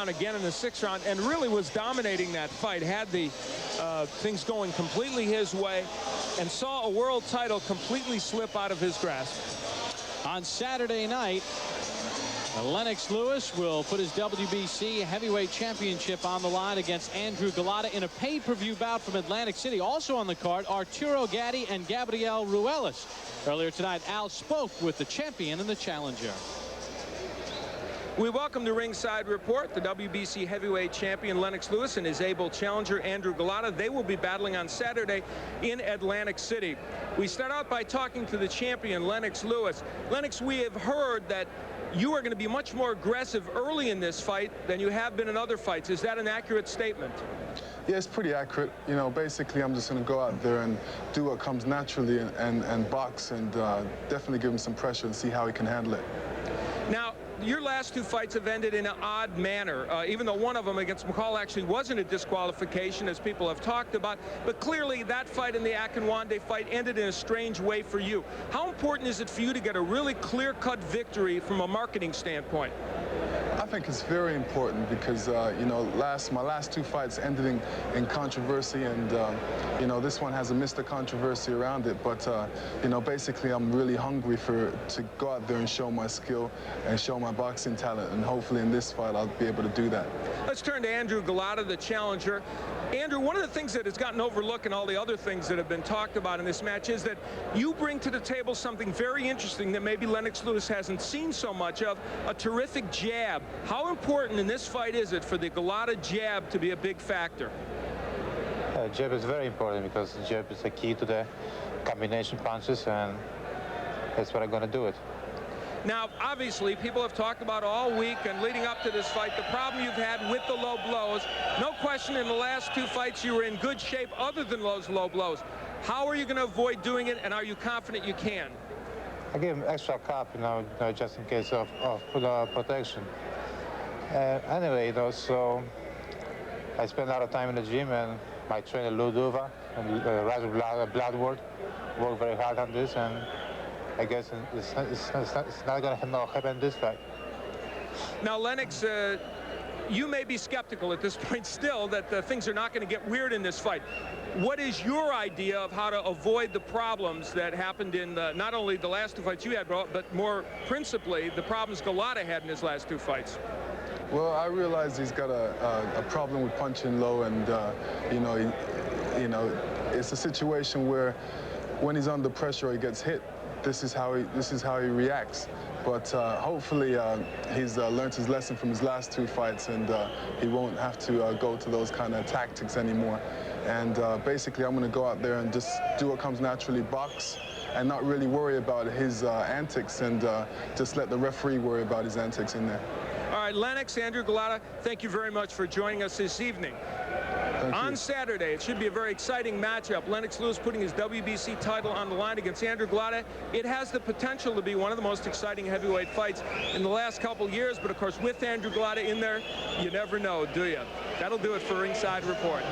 again in the 6th round and really was dominating that fight, had the things going completely his way, and saw a world title completely slip out of his grasp. On Saturday night, Lennox Lewis will put his WBC heavyweight championship on the line against Andrew Golota in a pay-per-view bout from Atlantic City. Also on the card, Arturo Gatti and Gabriel Ruelas. Earlier tonight, Al spoke with the champion and the challenger. We welcome to Ringside Report the WBC heavyweight champion Lennox Lewis and his able challenger Andrew Golota. They will be battling on Saturday in Atlantic City. We start out by talking to the champion Lennox Lewis. Lennox, we have heard that you are going to be much more aggressive early in this fight than you have been in other fights. Is that an accurate statement? Yeah, it's pretty accurate. You know, basically I'm just going to go out there and do what comes naturally and box and definitely give him some pressure and see how he can handle it. Now, your last 2 fights have ended in an odd manner, even though one of them against McCall actually wasn't a disqualification, as people have talked about. But clearly, that fight and the Akinwande fight ended in a strange way for you. How important is it for you to get a really clear-cut victory from a marketing standpoint? I think it's very important because, you know, my last 2 fights ended in controversy, and, you know, this one has a Mr. Controversy around it. But, you know, basically I'm really hungry to go out there and show my skill and show my boxing talent, and hopefully in this fight I'll be able to do that. Let's turn to Andrew Golota, the challenger. Andrew, one of the things that has gotten overlooked in all the other things that have been talked about in this match is that you bring to the table something very interesting that maybe Lennox Lewis hasn't seen so much of, a terrific jab. How important in this fight is it for the Golota jab to be a big factor? Jab is very important because the jab is the key to the combination punches, and that's what I'm going to do it. Now, obviously, people have talked about all week and leading up to this fight the problem you've had with the low blows. No question, in the last 2 fights you were in good shape other than those low blows. How are you going to avoid doing it, and are you confident you can? I give him extra cup, you know, just in case of protection. Anyway, you know, so I spend a lot of time in the gym, and my trainer Ludova and Razor Bloodworth work very hard on this, and I guess it's not going to happen this fight. Now, Lennox, you may be skeptical at this point still that things are not going to get weird in this fight. What is your idea of how to avoid the problems that happened in not only the last 2 fights you had, but more principally the problems Golota had in his last 2 fights? Well, I realize he's got a problem with punching low, and you know, it's a situation where when he's under pressure, he gets hit. This is how he reacts. But hopefully he's learned his lesson from his last 2 fights, and he won't have to go to those kind of tactics anymore. And basically, I'm going to go out there and just do what comes naturally, box, and not really worry about his antics, and just let the referee worry about his antics in there. All right, Lennox, Andrew Golota, thank you very much for joining us this evening. On Saturday, it should be a very exciting matchup. Lennox Lewis putting his WBC title on the line against Andrew Golota. It has the potential to be one of the most exciting heavyweight fights in the last couple years, but of course with Andrew Golota in there, you never know, do you? That'll do it for Ringside Report.